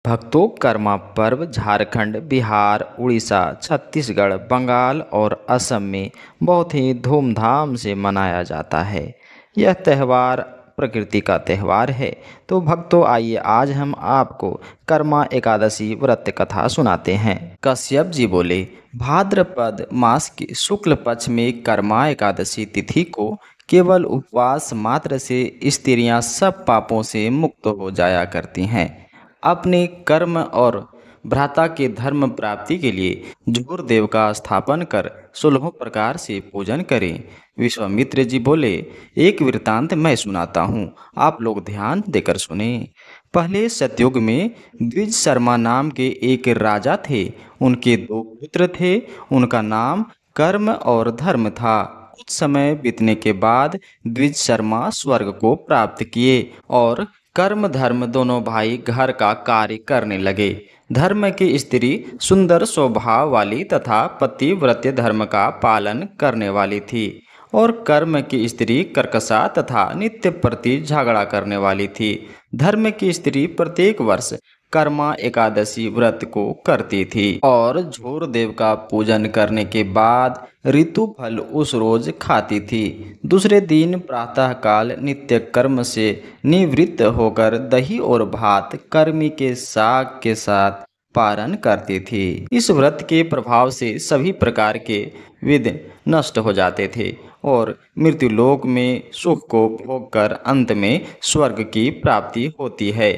भक्तों, कर्मा पर्व झारखंड, बिहार, उड़ीसा, छत्तीसगढ़, बंगाल और असम में बहुत ही धूमधाम से मनाया जाता है। यह त्यौहार प्रकृति का त्यौहार है। तो भक्तों, आइए आज हम आपको कर्मा एकादशी व्रत कथा सुनाते हैं। कश्यप जी बोले, भाद्रपद मास के शुक्ल पक्ष में कर्मा एकादशी तिथि को केवल उपवास मात्र से स्त्रियां सब पापों से मुक्त हो जाया करती हैं। अपने कर्म और भ्राता के धर्म प्राप्ति के लिए झूर देव का स्थापन कर सुलभ प्रकार से पूजन करें। विश्वामित्र जी बोले, एक वृतांत मैं सुनाता हूँ, आप लोग ध्यान देकर सुने। पहले सतयुग में द्विज शर्मा नाम के एक राजा थे। उनके दो पुत्र थे। उनका नाम कर्म और धर्म था। कुछ समय बीतने के बाद द्विज शर्मा स्वर्ग को प्राप्त किए और कर्म धर्म दोनों भाई घर का कार्य करने लगे। धर्म की स्त्री सुंदर स्वभाव वाली तथा पतिव्रत धर्म का पालन करने वाली थी और कर्म की स्त्री कर्कशा तथा नित्य प्रति झगड़ा करने वाली थी। धर्म की स्त्री प्रत्येक वर्ष कर्मा एकादशी व्रत को करती थी और झूर देव का पूजन करने के बाद ऋतु फल उस रोज खाती थी। दूसरे दिन प्रातःकाल नित्य कर्म से निवृत्त होकर दही और भात कर्मी के साग के साथ पारण करती थी। इस व्रत के प्रभाव से सभी प्रकार के विघ्न नष्ट हो जाते थे और मृत्युलोक में सुख को भोग कर अंत में स्वर्ग की प्राप्ति होती है।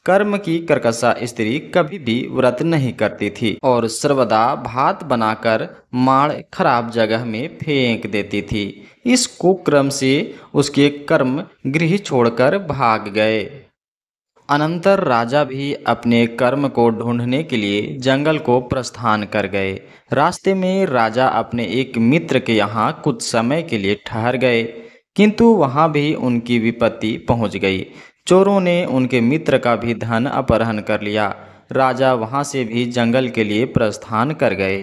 कर्म की कर्कशा स्त्री कभी भी व्रत नहीं करती थी और सर्वदा भात बनाकर माड़ खराब जगह में फेंक देती थी। इस कुक्रम से उसके कर्म गृह छोड़कर भाग गए। अनंतर राजा भी अपने कर्म को ढूंढने के लिए जंगल को प्रस्थान कर गए। रास्ते में राजा अपने एक मित्र के यहाँ कुछ समय के लिए ठहर गए, किंतु वहाँ भी उनकी विपत्ति पहुँच गई। चोरों ने उनके मित्र का भी धन अपहरण कर लिया। राजा वहाँ से भी जंगल के लिए प्रस्थान कर गए।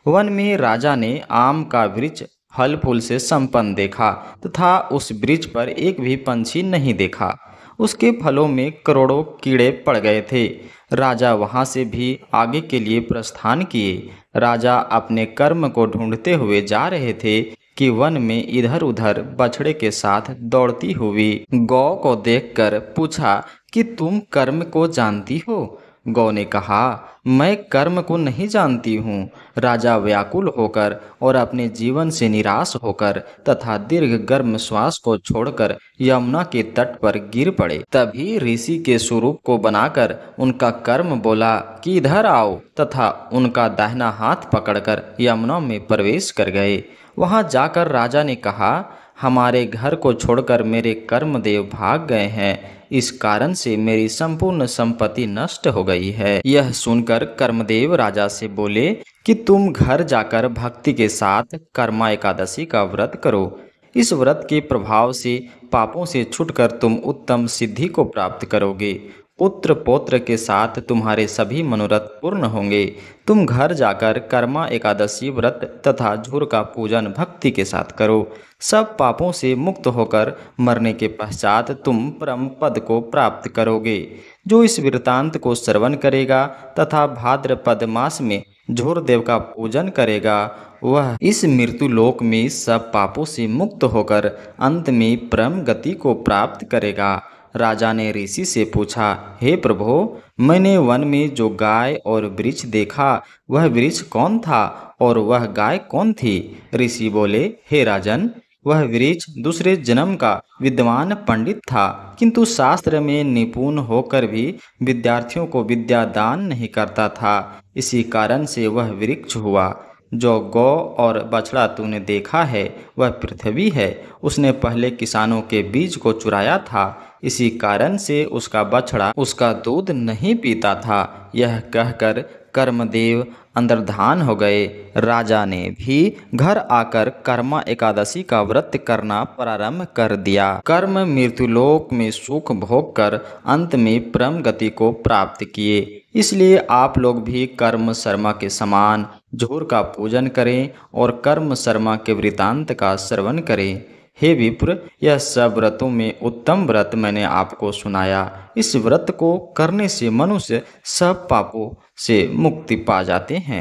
वन में राजा ने आम का वृक्ष फल फूल से संपन्न देखा तथा उस वृक्ष पर एक भी पंछी नहीं देखा। उसके फलों में करोड़ों कीड़े पड़ गए थे। राजा वहाँ से भी आगे के लिए प्रस्थान किए। राजा अपने कर्म को ढूंढते हुए जा रहे थे कि वन में इधर उधर बछड़े के साथ दौड़ती हुई गौ को देखकर पूछा कि तुम कर्म को जानती हो? गौ ने कहा, मैं कर्म को नहीं जानती हूँ। राजा व्याकुल होकर और अपने जीवन से निराश होकर तथा दीर्घ गर्म श्वास को छोड़कर यमुना के तट पर गिर पड़े। तभी ऋषि के स्वरूप को बनाकर उनका कर्म बोला कि इधर आओ तथा उनका दाहिना हाथ पकड़कर यमुना में प्रवेश कर गए। वहां जाकर राजा ने कहा, हमारे घर को छोड़कर मेरे कर्मदेव भाग गए हैं। इस कारण से मेरी संपूर्ण संपत्ति नष्ट हो गई है। यह सुनकर कर्मदेव राजा से बोले कि तुम घर जाकर भक्ति के साथ कर्मा एकादशी का व्रत करो। इस व्रत के प्रभाव से पापों से छूटकर तुम उत्तम सिद्धि को प्राप्त करोगे। पुत्र पौत्र के साथ तुम्हारे सभी मनोरथ पूर्ण होंगे। तुम घर जाकर कर्मा एकादशी व्रत तथा झूर का पूजन भक्ति के साथ करो। सब पापों से मुक्त होकर मरने के पश्चात तुम परम पद को प्राप्त करोगे। जो इस वृतांत को श्रवण करेगा तथा भाद्रपद मास में झूर देव का पूजन करेगा, वह इस मृत्यु लोक में सब पापों से मुक्त होकर अंत में परम गति को प्राप्त करेगा। राजा ने ऋषि से पूछा, हे प्रभो, मैंने वन में जो गाय और वृक्ष देखा, वह वृक्ष कौन था और वह गाय कौन थी? ऋषि बोले, हे राजन, वह वृक्ष दूसरे जन्म का विद्वान पंडित था, किंतु शास्त्र में निपुण होकर भी विद्यार्थियों को विद्या दान नहीं करता था। इसी कारण से वह वृक्ष हुआ। जो गौ और बछड़ा तूने देखा है, वह पृथ्वी है। उसने पहले किसानों के बीज को चुराया था, इसी कारण से उसका बछड़ा उसका दूध नहीं पीता था। यह कहकर कर्मदेव अंतर्धान हो गए। राजा ने भी घर आकर कर्मा एकादशी का व्रत करना प्रारंभ कर दिया। कर्म मृत्युलोक में सुख भोग कर अंत में परम गति को प्राप्त किए। इसलिए आप लोग भी कर्म शर्मा के समान झूर का पूजन करें और कर्म शर्मा के वृतांत का श्रवण करें। हे विप्र, यह सब व्रतों में उत्तम व्रत मैंने आपको सुनाया। इस व्रत को करने से मनुष्य सब पापों से मुक्ति पा जाते हैं।